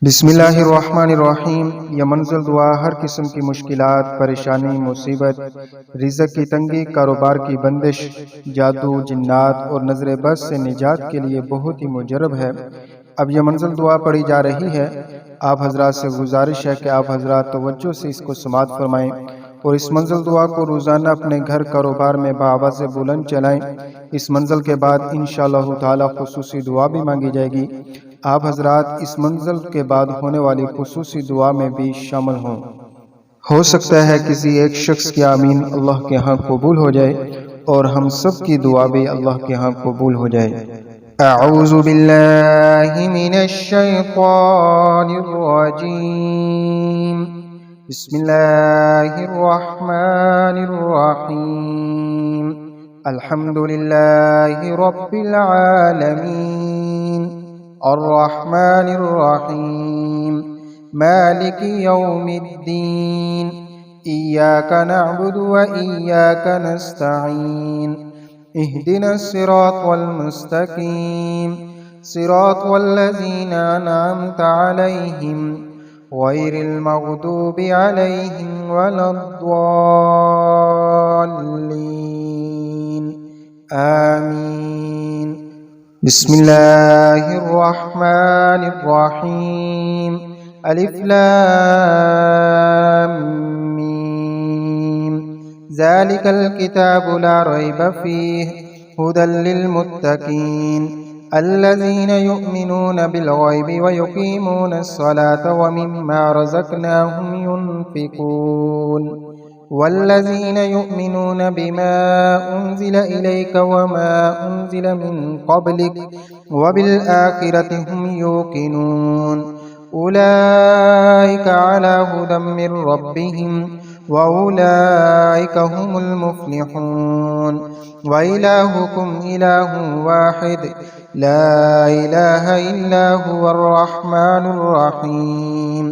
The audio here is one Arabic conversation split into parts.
बिस्मिल्लाहिर्रहमानिर्रहीम। यह मंज़िल दुआ हर किस्म की मुश्किलात, परेशानी, मुसीबत, रिज़्क़ की तंगी, कारोबार की बंदिश, जादू, जिन्नात और नज़र बद से निजात के लिए बहुत ही मुजरब है। अब यह मंज़िल दुआ पढ़ी जा रही है। आप हज़रात से गुजारिश है कि आप हज़रात तवज्जो से इसको समाअत फरमाएँ और इस मंज़िल दुआ को रोज़ाना अपने घर कारोबार में बाआवाज़ बुलंद चलाएँ। इस मंज़िल के बाद इंशाअल्लाह ताला खुसूसी दुआ भी मांगी जाएगी। आप हज़रात इस मंज़िल के बाद होने वाली खुसूसी दुआ में भी शामिल हों। हो सकता है किसी एक शख्स की आमीन अल्लाह के यहाँ कबूल हो जाए और हम सब की दुआ भी अल्लाह के यहाँ कबूल हो जाए। अऊज़ु बिल्लाहि मिनश शैतानिर रजीम। बिस्मिल्लाहिर रहमानिर रहीम। अल्हम्दुलिल्लाहि रब्बिल आलमीन अर्रहमानिर रहीम मालिकि यौमिद्दीन इय्याका नअबुदु व इय्याका नस्तईन इहदिनस सिरातल मुस्तकीम सिरातल लज़ीना अनअमता अलैहिम गैरिल मग़दूबि अलैहिम वलद्दाल्लीन आमीन। बिस्मिल्लाहिर्रहमानिर्रहीम। अलिफ लाम मीम। ज़ालिकल किताबु ला रैब फ़ीहि हुदल लिलमुत्तक़ीन अल्लज़ीना युमिनूना बिल गैबि व युक़ीमूनस सलाता व मिम्मा रज़क़नाहुम युनफ़िक़ून वल्लज़ीना युमिनून बिमा उन्ज़िल इलैक वमा उन्ज़िल मिन क़ब्लिक वबिल आखिरति हुम यूक़िनून उलाइका अला हुदम मिर रब्बिहिम व उलाइका हुमुल मुफ़्लिहून व इलाहुकुम इलाहुन वाहिद ला इलाहा इल्ला हुवर रहमानुर रहीम।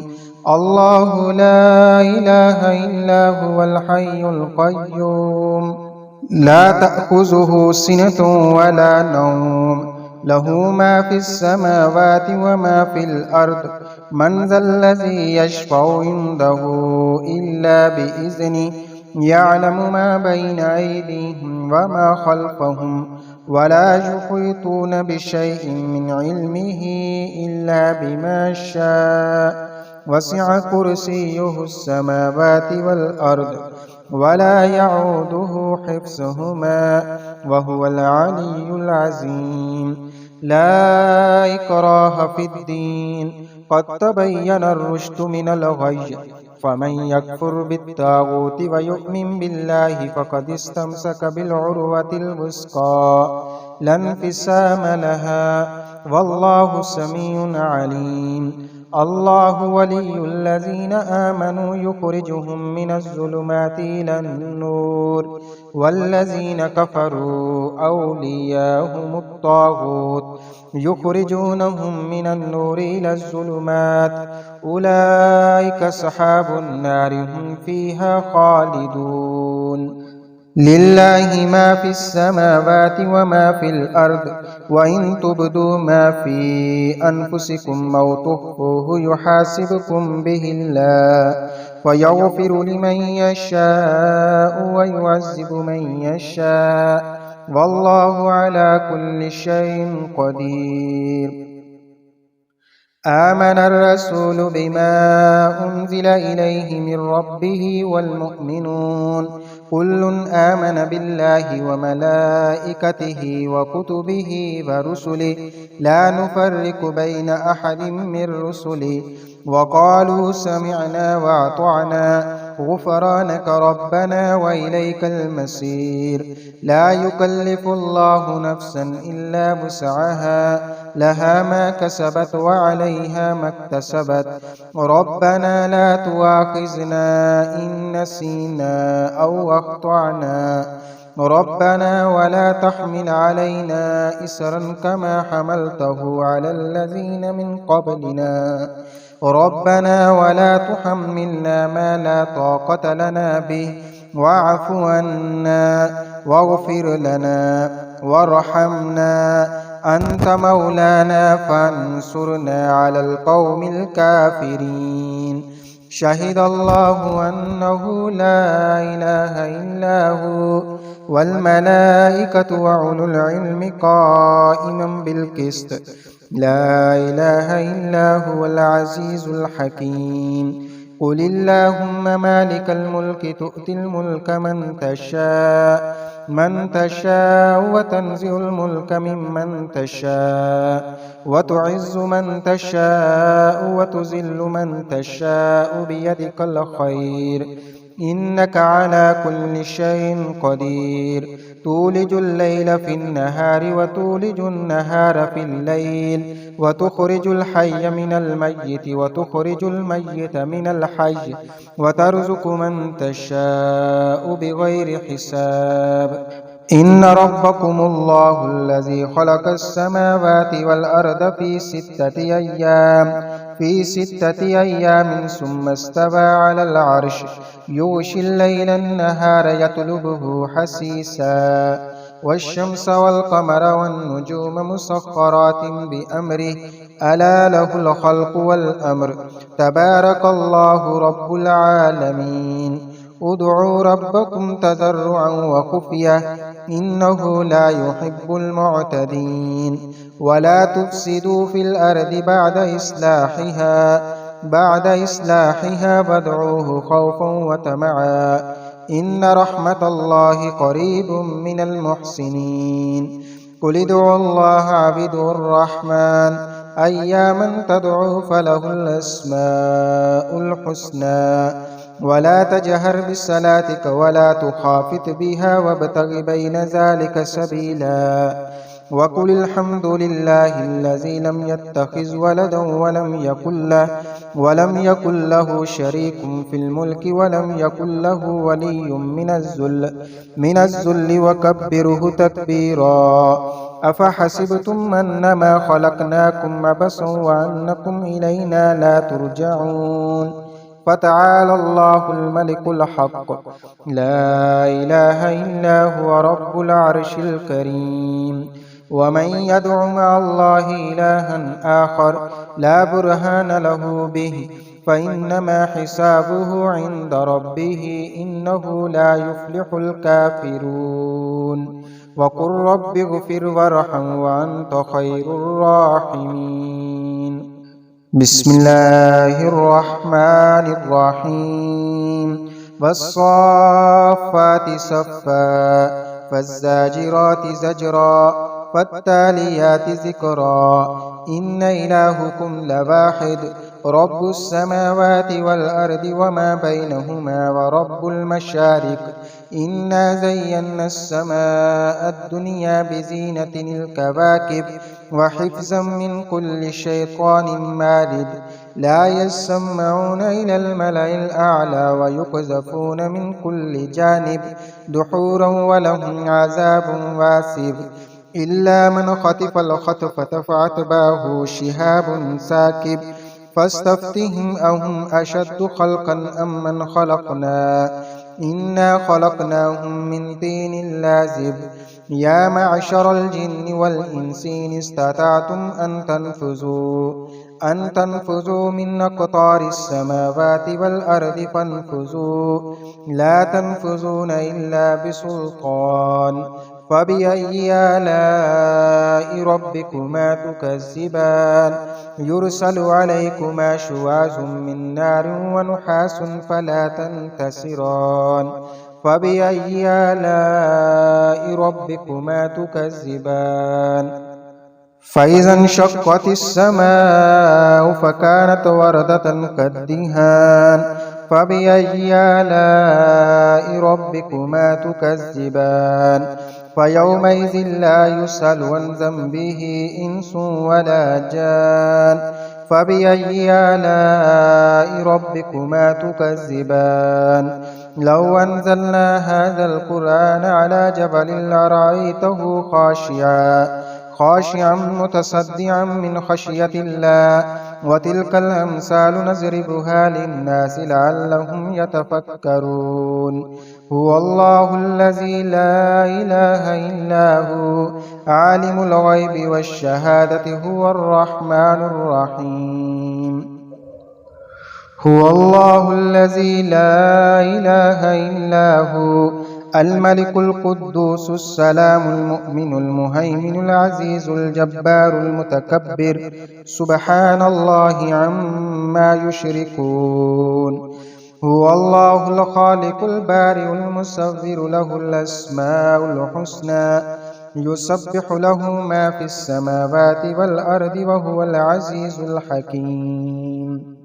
अल्लाहु ला इलाहा इल्ला हुवल हय्युल क़य्यूम ला तअख़ुज़ुहु सिनतुन वला नौम लहू मा फ़िस समावाति व मा फ़िल अर्द मन ज़ल्लज़ी यशफ़अु इंदहु इल्ला बिइज़्निहि यअलमु मा बैन अयदीहिम व मा ख़ल्फ़हुम वला युहीतून बिशैइन मिन इल्मिहि इल्ला बिमा शाअ वसिअ कुर्सियुहुस समावाति वल अर्द वला यऊदुहु हिफ्ज़ुहुमा व हुवल अलिय्युल अज़ीम। ला इक्राहा फ़िद्दीन क़द तबय्यनर रुश्दु मिनल ग़य्य फ़मन यकफ़ुर बित्ताग़ूति व यु'मिन बिल्लाहि फ़क़द इस्तमसक बिलउर्वतिल वुस्क़ा ला इंफ़िसाम लहा वल्लाहु समीउन अलीम। अल्लाहु वलियुल्लज़ीना आमनू युख़रिजुहुम मिनज़्ज़ुलुमाति इलन नूर वल्लज़ीना कफ़रू औलियाहुमुत ताग़ूत युख़रिजूनहुम मिनन नूरि इलज़्ज़ुलुमात उलाइका अस्हाबुन नारि हुम फ़ीहा ख़ालिदून। लिल्लाहि मा फ़िस समावाति व मा फ़िल अर्द व इन तुब्दू मा फ़ी अनफुसिकुम औ तुख़्फ़ूहु युहासिबकुम बिहिल्लाह फ़यग़फ़िरु लिमन यशाअ व युअज़्ज़िबु मन यशाअ वल्लाहु अला कुल्लि शैइन क़दीर। आमनर रसूलु बिमा उन्ज़िल इलैहि मिर रब्बिहि वल मुअ्मिनून कुल्लुन आमन बिल्लाहि व मलाइकतिहि व कुतुबिहि व रुसुलिहि ला नुफ़र्रिक़ु बैन अहदिम मिर रुसुलिहि व क़ालू समिअना व अतअना गुफ़रानक रब्बना व इलैकल मसीर। ला युकल्लिफ़ुल्लाहु नफ़्सन इल्ला वुस्अहा लहा मा कसबत व अलैहा मक्तसबत रब्बना ला तुआख़िज़ना इन नसीना औ अख़्तअना रब्बना वला तहमिल अलैना इसरन कमा हमलतहु अलल लज़ीना मिन क़ब्लिना रब्बना वला तुहम्मिलना मा ला ताक़त लना बिहि वाअफ़ु अन्ना वग़फ़िर लना वरहमना أنت مولانا فانصرنا على القوم الكافرين. شهد الله أنه لا إله إلا هو والملائكة وأولو العلم قائما بالقسط لا إله إلا هو العزيز الحكيم. قل اللهم مالك الملك تؤتي الملك من تشاء وتنزع الملك ممن تشاء وتعز من تشاء وتذل من تشاء بيدك الخير إنك على كل شيء قدير. تولج الليل في النهار وتولج النهار في الليل وتخرج الحي من الميت وتخرج الميت من الحي وترزق من تشاء بغير حساب. إن ربكم الله الذي خلق السماوات والأرض في ستة أيام ثم استوى على العرش يغشي الليل النهار يطلبه حثيثا والشمس والقمر والنجوم مسخرات بأمره ألا له الخلق والأمر تبارك الله رب العالمين. ادعوا ربكم تضرعا وخفية إنه لا يحب المعتدين. ولا تفسدوا في الأرض بعد إصلاحها وادعوه خوفا وطمعا إن رحمة الله قريب من المحسنين. قل ادعوا الله عبدوا الرحمن أياما تدعوا فله الأسماء الحسنى ولا تجهر بصلاتك ولا تخافت بها وابتغ بين ذلك سبيلا. وقل الحمد لله الذي لم يتخذ ولدا ولم يكن له شريك في الملك ولم يكن له ولي من الذل وكبره تكبيرا. أفحسبتم أنما خلقناكم عبثا وأنكم إلينا لا ترجعون. فتعالى الله الملك الحق لا إله إلا هو رب العرش الكريم. ومن يدع مع الله إلها آخر لا برهان له به فإنما حسابه عند ربه إنه لا يفلح الكافرون. وقل رب اغفر وارحم وأنت خير الراحمين. بسم الله الرحمن الرحيم. والصافات صفا فالزاجرات زجرا فالتاليات ذكرا إن إلهكم لواحد رب السماوات والأرض وما بينهما ورب المشارق إنا زينا السماء الدنيا بزينة الكواكب وحفظا من كل شيطان مارد لا يسمعون إلى الملأ الأعلى ويقذفون من كل جانب دحورا ولهم عذاب واسب إلا من خطف الخطفة فأتبعه شهاب ساكب فاستفتهم أهم أشد خلقا أم من خلقنا إنا خلقناهم من طين لازب. يا معشر الجن والإنس إن استطعتم أن تنفذوا من أقطار السماوات والأرض فانفذوا لا تنفذون إلا بسلطان. فبأي آلاء ربكما تكذبان يرسل عليكما شواظ من نار ونحاس فلا تنتصران. فبأي آلاء ربكما تكذبان فإذا انشقت السماء فكانت وردة كالدهان. فبأي آلاء ربكما تكذبان فيومئذ لا يسأل عن ذنبه إنس ولا جان. فبأي آلاء ربكما تكذبان لو أنزلنا هذا القرآن على جبل لرأيته خاشعا متصدعا من خشية الله. وتلك الأمثال نضربها للناس لعلهم يتفكرون. هو الله الذي لا إله إلا هو عالم الغيب والشهادة هو الرحمن الرحيم هو الله الذي لا إله إلا هو الملك القدوس السلام المؤمن المهيمن العزيز الجبار المتكبر سبحان الله عما يشركون هو الله الخالق البارئ المصور له الأسماء الحسنى يسبح له ما في السماوات والأرض وهو العزيز الحكيم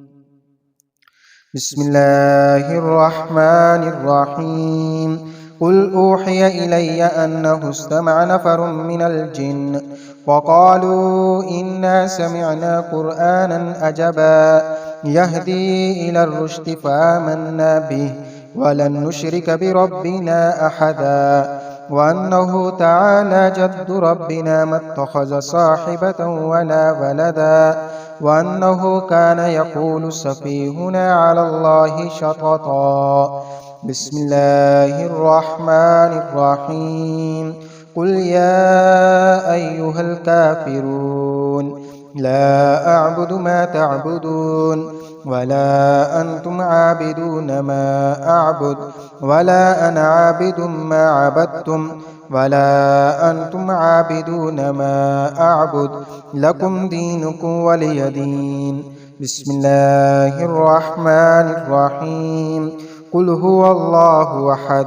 بسم الله الرحمن الرحيم قل أوحي إلي أنه استمع نفر من الجن وقالوا إنا سمعنا قرآنا عجبا يهدي إلى الرشد فآمنا به ولن نشرك بربنا أحدا وأنه تعالى جد ربنا ما اتخذ صاحبة ولا ولدا وأنه كان يقول سفيهنا على الله شططا بسم الله الرحمن الرحيم قل يا أيها الكافرون لا أعبد ما تعبدون ولا أنتم عابدون ما أعبد ولا أنا عابد ما عبدتم ولا أنتم عابدون ما أعبد لكم دينكم ولي دين بسم الله الرحمن الرحيم قل هو الله أحد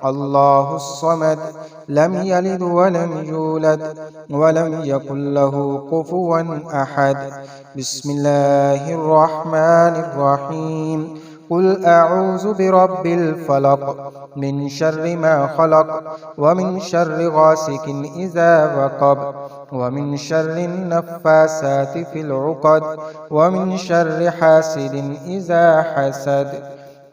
الله الصمد لم يلد ولم يولد ولم يكن له كفوا أحد بسم الله الرحمن الرحيم قل أعوذ برب الفلق من شر ما خلق ومن شر غاسق إذا وقب ومن شر النفاسات في العقد ومن شر حاسد إذا حسد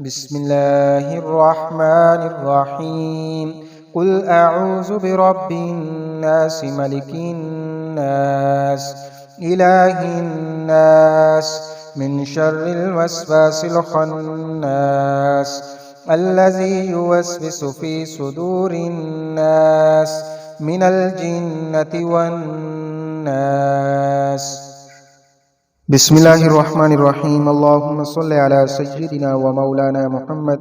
بسم الله الرحمن الرحيم قل أعوذ برب الناس ملك الناس إله الناس من شر الوسواس الخناس الذي يوسوس في صدور الناس من الجنة والناس بسم الله الرحمن الرحيم اللهم صل على سيدنا ومولانا محمد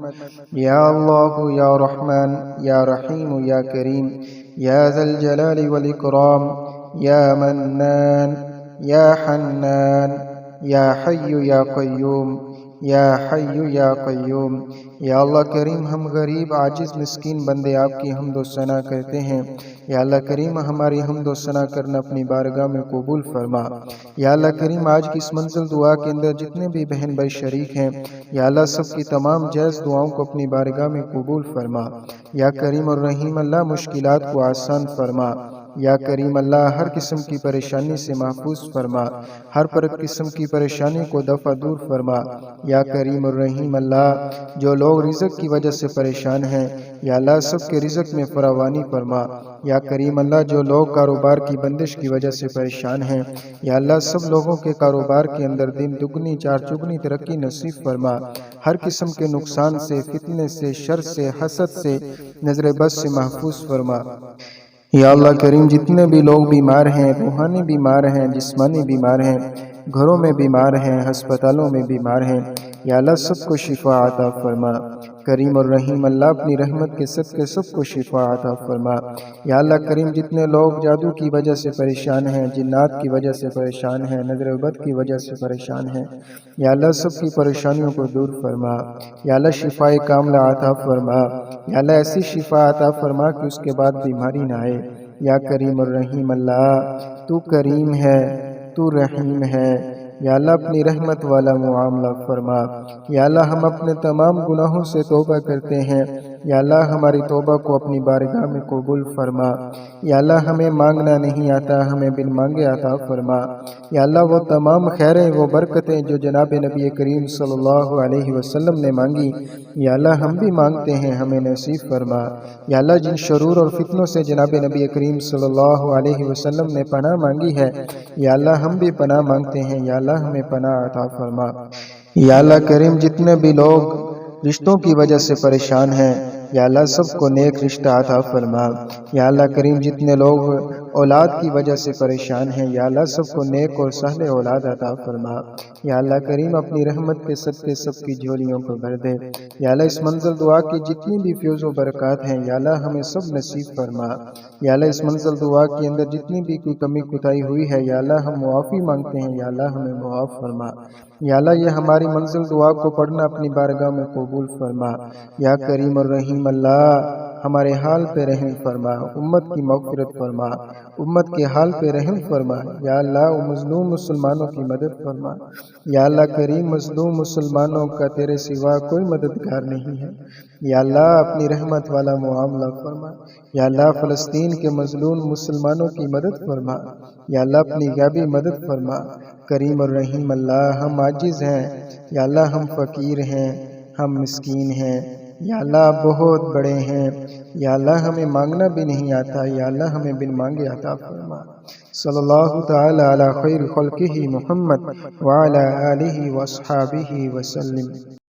يا الله يا رحمن يا رحيم يا كريم يا ذا الجلال والإكرام يا منان يا حنان یا حی یا قیوم یا حی یا قیوم یا اللہ کریم ہم غریب عاجز مسکین بندے آپ کی حمد و ثنا کرتے ہیں یا اللہ کریم ہماری حمد و ثنا کرنا اپنی بارگاہ میں قبول فرما یا اللہ کریم آج کی اس منزل دعا کے اندر جتنے بھی بہن بھائی شریک ہیں یا اللہ سب کی تمام جائز دعاؤں کو اپنی بارگاہ میں قبول فرما یا کریم اور رحیم اللہ مشکلات کو آسان فرما یا کریم اللہ ہر قسم کی پریشانی سے محفوظ فرما ہر قسم کی پریشانی کو دفع دور فرما یا کریم الرحیم اللہ جو لوگ رزق کی وجہ سے پریشان ہیں یا اللہ سب کے رزق میں فراوانی فرما یا کریم اللہ جو لوگ کاروبار کی بندش کی وجہ سے پریشان ہیں یا اللہ سب لوگوں کے کاروبار کے اندر دن دگنی چار چگنی ترقی نصیب فرما ہر قسم کے نقصان سے فتنے سے شر سے حسد سے نظر بد سے محفوظ فرما یا اللہ کریم جتنے بھی لوگ بیمار ہیں روحانی بیمار ہیں جسمانی بیمار ہیں گھروں میں بیمار ہیں ہسپتالوں میں بیمار ہیں یا اللہ سب کو شفا عطا فرما کریم اور رحیم اللہ اپنی رحمت کے صدقے سب کو شفا عطا فرما یا اللہ کریم جتنے لوگ جادو کی وجہ سے پریشان ہیں جنات کی وجہ سے پریشان ہیں نظر بد کی وجہ سے پریشان ہیں یا اللہ سب کی پریشانیوں کو دور فرما یا اللہ شفا کاملہ عطا فرما یا اللہ ایسی شفا عطا فرما کہ اس کے بعد بیماری نہ آئے یا کریم الرحیم اللہ تو کریم ہے تو رحیم ہے یا اللہ اپنی رحمت والا معاملہ فرما یا اللہ ہم اپنے تمام گناہوں سے توبہ کرتے ہیں یا اللہ ہماری توبہ کو اپنی بارگاہ میں قبول فرما یا اللہ ہمیں مانگنا نہیں آتا ہمیں بن مانگے عطا فرما یا اللہ وہ تمام خیریں وہ برکتیں جو جناب نبی کریم صلی اللہ علیہ وسلم نے مانگی یا اللہ ہم بھی مانگتے ہیں ہمیں نصیب فرما یا اللہ جن شرور اور فتنوں سے جناب نبی کریم صلی اللہ علیہ وسلم نے پناہ مانگی ہے یا اللہ ہم بھی پناہ مانگتے ہیں یا اللہ ہمیں پناہ عطا فرما یا اللہ کریم جتنے بھی لوگ رشتوں کی وجہ سے پریشان ہیں یا اللہ سب کو نیک رشتہ عطا فرما۔ یا اللہ کریم جتنے لوگ اولاد کی وجہ سے پریشان ہیں یا اللہ سب کو نیک اور سہل اولاد عطا فرما۔ یا اللہ کریم اپنی رحمت کے صدقے سب کی جھولیوں کو بھر دے۔ یا اللہ اس منزل دعا کی جتنی بھی فیض و برکات ہیں یا اللہ ہمیں سب نصیب فرما۔ یا اللہ اس منزل دعا کے اندر جتنی بھی کوئی کمی کوتاہی ہوئی ہے یا اللہ ہم معافی مانگتے ہیں یا اللہ ہمیں معاف فرما۔ یا اللہ یہ ہماری منزل دعا کو پڑھنا اپنی بارگاہ میں قبول فرما۔ یا کریم الرحیم اللہ ہمارے حال پہ رحم فرما، امت کی مغفرت فرما، امت کے حال پہ رحم فرما۔ یا اللہ مظلوم مسلمانوں کی مدد فرما۔ یا اللہ کریم مظلوم مسلمانوں کا تیرے سوا کوئی مددگار نہیں ہے۔ یا اللہ اپنی رحمت والا معاملہ فرما۔ یا اللہ فلسطین کے مظلوم مسلمانوں کی مدد فرما۔ یا اللہ اپنی غیبی مدد فرما۔ کریم الرحیم اللہ ہم عاجز ہیں یا اللہ ہم فقیر ہیں، ہم مسکین ہیں یا اللہ بہت بڑے ہیں یا اللہ ہمیں مانگنا بھی نہیں آتا یا اللہ ہمیں بن مانگے عطا فرما۔ صلی اللہ تعالی علی خیر خلقہ محمد وعلی آلہ واصحابہ وسلم۔